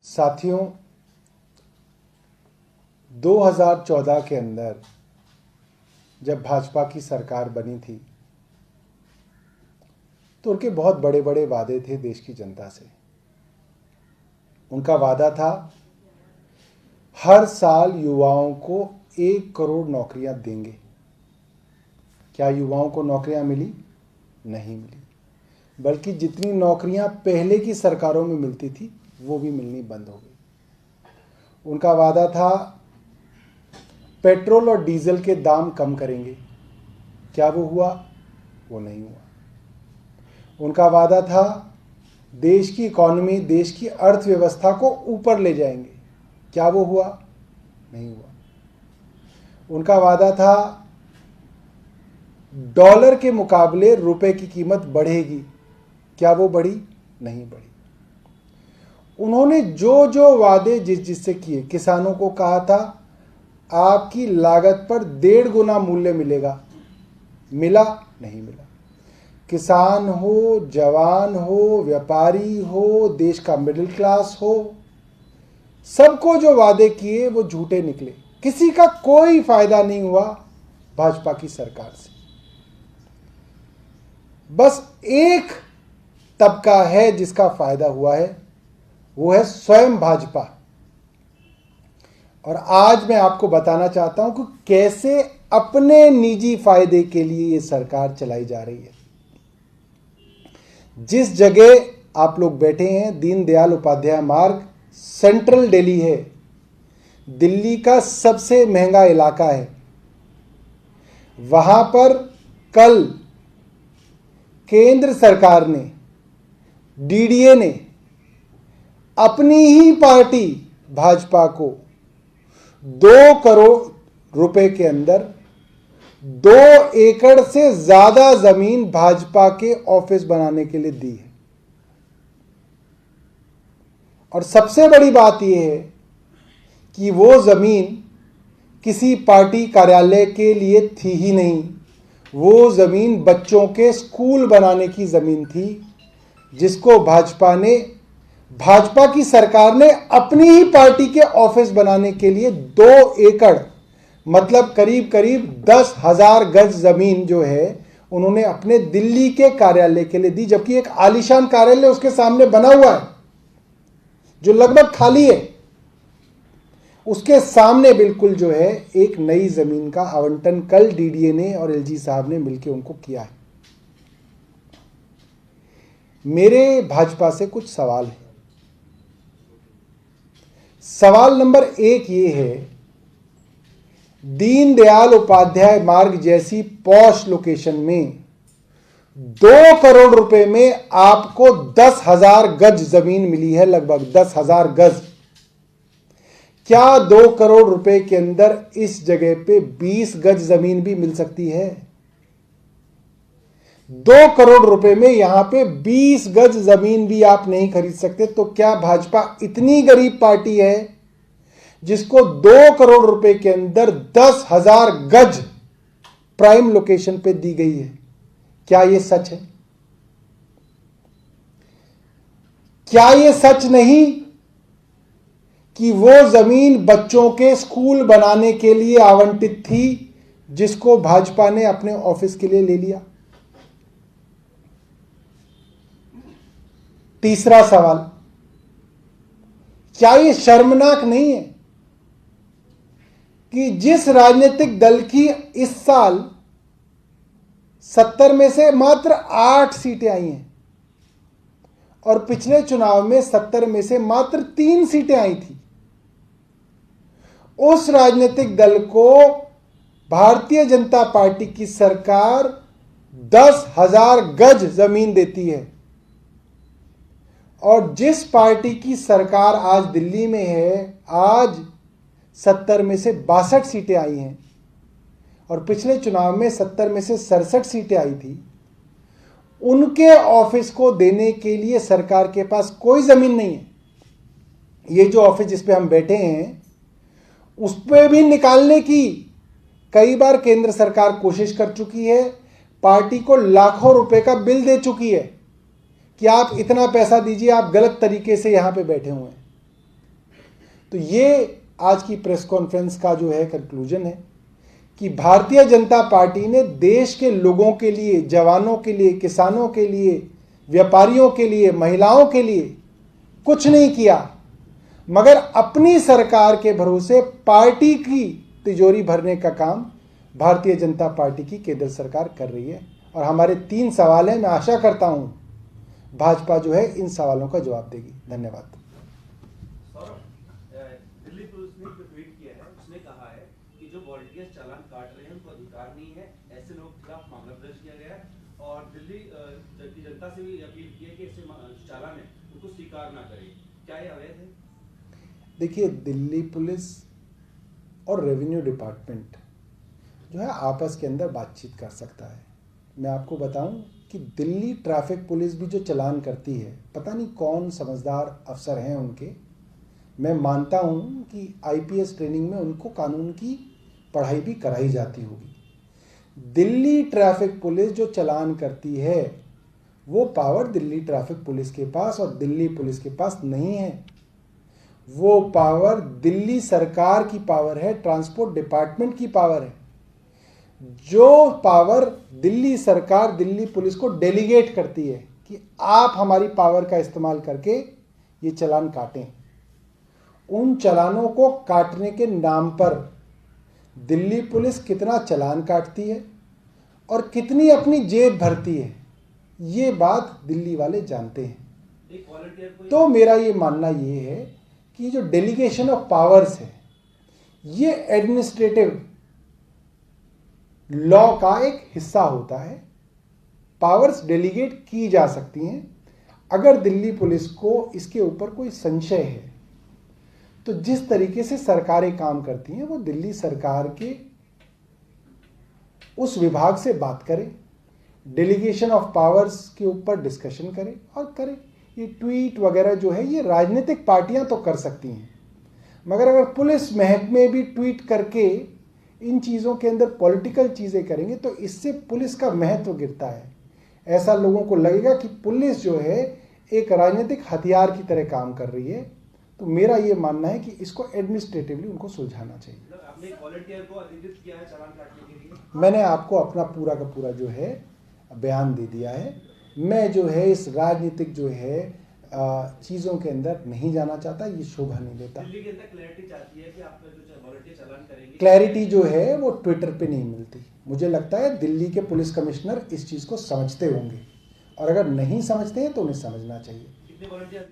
साथियों, 2014 के अंदर जब भाजपा की सरकार बनी थी तो उनके बहुत बड़े बड़े वादे थे देश की जनता से। उनका वादा था हर साल युवाओं को 1 करोड़ नौकरियां देंगे। क्या युवाओं को नौकरियां मिली? नहीं मिली, बल्कि जितनी नौकरियां पहले की सरकारों में मिलती थी वो भी मिलनी बंद हो गई। उनका वादा था पेट्रोल और डीजल के दाम कम करेंगे। क्या वो हुआ? वो नहीं हुआ। उनका वादा था देश की इकॉनमी, देश की अर्थव्यवस्था को ऊपर ले जाएंगे। क्या वो हुआ? नहीं हुआ। उनका वादा था डॉलर के मुकाबले रुपए की कीमत बढ़ेगी। क्या वो बढ़ी? नहीं बढ़ी। उन्होंने जो जो वादे जिससे किए, किसानों को कहा था आपकी लागत पर 1.5 गुना मूल्य मिलेगा। मिला? नहीं मिला। किसान हो, जवान हो, व्यापारी हो, देश का मिडिल क्लास हो, सबको जो वादे किए वो झूठे निकले। किसी का कोई फायदा नहीं हुआ भाजपा की सरकार से। बस एक तबका है जिसका फायदा हुआ है, वो है स्वयं भाजपा। और आज मैं आपको बताना चाहता हूं कि कैसे अपने निजी फायदे के लिए ये सरकार चलाई जा रही है। जिस जगह आप लोग बैठे हैं, दीनदयाल उपाध्याय मार्ग, सेंट्रल दिल्ली है, दिल्ली का सबसे महंगा इलाका है। वहां पर कल केंद्र सरकार ने, डीडीए ने अपनी ही पार्टी भाजपा को 2 करोड़ रुपए के अंदर 2 एकड़ से ज्यादा जमीन भाजपा के ऑफिस बनाने के लिए दी है। और सबसे बड़ी बात यह है कि वो जमीन किसी पार्टी कार्यालय के लिए थी ही नहीं। वो जमीन बच्चों के स्कूल बनाने की जमीन थी, जिसको भाजपा की सरकार ने अपनी ही पार्टी के ऑफिस बनाने के लिए 2 एकड़, मतलब करीब करीब 10,000 गज जमीन जो है उन्होंने अपने दिल्ली के कार्यालय के लिए दी। जबकि एक आलीशान कार्यालय उसके सामने बना हुआ है जो लगभग खाली है। उसके सामने बिल्कुल जो है एक नई जमीन का आवंटन कल डीडीए ने और एलजी साहब ने मिलकर उनको किया है। मेरे भाजपा से कुछ सवाल है। सवाल नंबर 1 ये है, दीनदयाल उपाध्याय मार्ग जैसी पॉश लोकेशन में 2 करोड़ रुपए में आपको 10,000 गज जमीन मिली है, लगभग 10,000 गज। क्या 2 करोड़ रुपए के अंदर इस जगह पे 20 गज जमीन भी मिल सकती है? 2 करोड़ रुपए में यहां पे 20 गज जमीन भी आप नहीं खरीद सकते। तो क्या भाजपा इतनी गरीब पार्टी है जिसको 2 करोड़ रुपए के अंदर 10,000 गज प्राइम लोकेशन पे दी गई है? क्या यह सच है? क्या यह सच नहीं कि वो जमीन बच्चों के स्कूल बनाने के लिए आवंटित थी, जिसको भाजपा ने अपने ऑफिस के लिए ले लिया? तीसरा सवाल, क्या यह शर्मनाक नहीं है कि जिस राजनीतिक दल की इस साल 70 में से मात्र 8 सीटें आई हैं और पिछले चुनाव में 70 में से मात्र 3 सीटें आई थी, उस राजनीतिक दल को भारतीय जनता पार्टी की सरकार 10,000 गज जमीन देती है? और जिस पार्टी की सरकार आज दिल्ली में है, आज 70 में से 62 सीटें आई हैं और पिछले चुनाव में 70 में से 67 सीटें आई थी, उनके ऑफिस को देने के लिए सरकार के पास कोई जमीन नहीं है। ये जो ऑफिस जिस पे हम बैठे हैं उस पे भी निकालने की कई बार केंद्र सरकार कोशिश कर चुकी है, पार्टी को लाखों रुपए का बिल दे चुकी है कि आप इतना पैसा दीजिए, आप गलत तरीके से यहां पे बैठे हुए हैं। तो ये आज की प्रेस कॉन्फ्रेंस का जो है कंक्लूजन है कि भारतीय जनता पार्टी ने देश के लोगों के लिए, जवानों के लिए, किसानों के लिए, व्यापारियों के लिए, महिलाओं के लिए कुछ नहीं किया, मगर अपनी सरकार के भरोसे पार्टी की तिजोरी भरने का काम भारतीय जनता पार्टी की केंद्र सरकार कर रही है। और हमारे 3 सवाल हैं, मैं आशा करता हूं भाजपा जो है इन सवालों का जवाब देगी। धन्यवाद। दिल्ली पुलिस ने जो ट्वीट किया है उसने कहा है कि जो वॉलंटियर्स चालान काट रहे हैं उनको अधिकार नहीं है, ऐसे लोगों के खिलाफ मामला दर्ज किया गया है और दिल्ली की जनता से भी अपील की है कि ऐसे चालान है उनको स्वीकार ना करें। क्या ये अवैध है? देखिए, दिल्ली पुलिस और रेवेन्यू डिपार्टमेंट जो है आपस के अंदर बातचीत कर सकता है। मैं आपको बताऊं कि दिल्ली ट्रैफिक पुलिस भी जो चालान करती है, पता नहीं कौन समझदार अफसर हैं उनके, मैं मानता हूं कि आईपीएस ट्रेनिंग में उनको कानून की पढ़ाई भी कराई जाती होगी। दिल्ली ट्रैफिक पुलिस जो चालान करती है वो पावर दिल्ली ट्रैफिक पुलिस के पास और दिल्ली पुलिस के पास नहीं है। वो पावर दिल्ली सरकार की पावर है, ट्रांसपोर्ट डिपार्टमेंट की पावर है। जो पावर दिल्ली सरकार दिल्ली पुलिस को डेलीगेट करती है कि आप हमारी पावर का इस्तेमाल करके ये चालान काटें, उन चालानों को काटने के नाम पर दिल्ली पुलिस कितना चालान काटती है और कितनी अपनी जेब भरती है, ये बात दिल्ली वाले जानते हैं। तो मेरा ये मानना ये है कि जो डेलीगेशन ऑफ पावर्स है ये एडमिनिस्ट्रेटिव लॉ का एक हिस्सा होता है। पावर्स डेलीगेट की जा सकती हैं। अगर दिल्ली पुलिस को इसके ऊपर कोई संशय है तो जिस तरीके से सरकारें काम करती हैं वो दिल्ली सरकार के उस विभाग से बात करें, डेलीगेशन ऑफ पावर्स के ऊपर डिस्कशन करें और करें। ये ट्वीट वगैरह जो है ये राजनीतिक पार्टियां तो कर सकती हैं, मगर अगर पुलिस महकमे भी ट्वीट करके इन चीज़ों के अंदर पॉलिटिकल चीज़ें करेंगे तो इससे पुलिस का महत्व गिरता है। ऐसा लोगों को लगेगा कि पुलिस जो है एक राजनीतिक हथियार की तरह काम कर रही है। तो मेरा ये मानना है कि इसको एडमिनिस्ट्रेटिवली उनको सुलझाना चाहिए। आपने एक वॉलंटियर को अधिकृत किया है चालान काटने के लिए? मैंने आपको अपना पूरा का पूरा जो है बयान दे दिया है। मैं जो है इस राजनीतिक जो है चीज़ों के अंदर नहीं जाना चाहता, ये शोभा नहीं देता। दिल्ली के अंदर क्लैरिटी चाहती है कि आप जो वॉलंटियर चालान करेंगे, क्लैरिटी जो है वो ट्विटर पे नहीं मिलती। मुझे लगता है दिल्ली के पुलिस कमिश्नर इस चीज़ को समझते होंगे और अगर नहीं समझते हैं तो उन्हें समझना चाहिए। कितने वॉलंटियर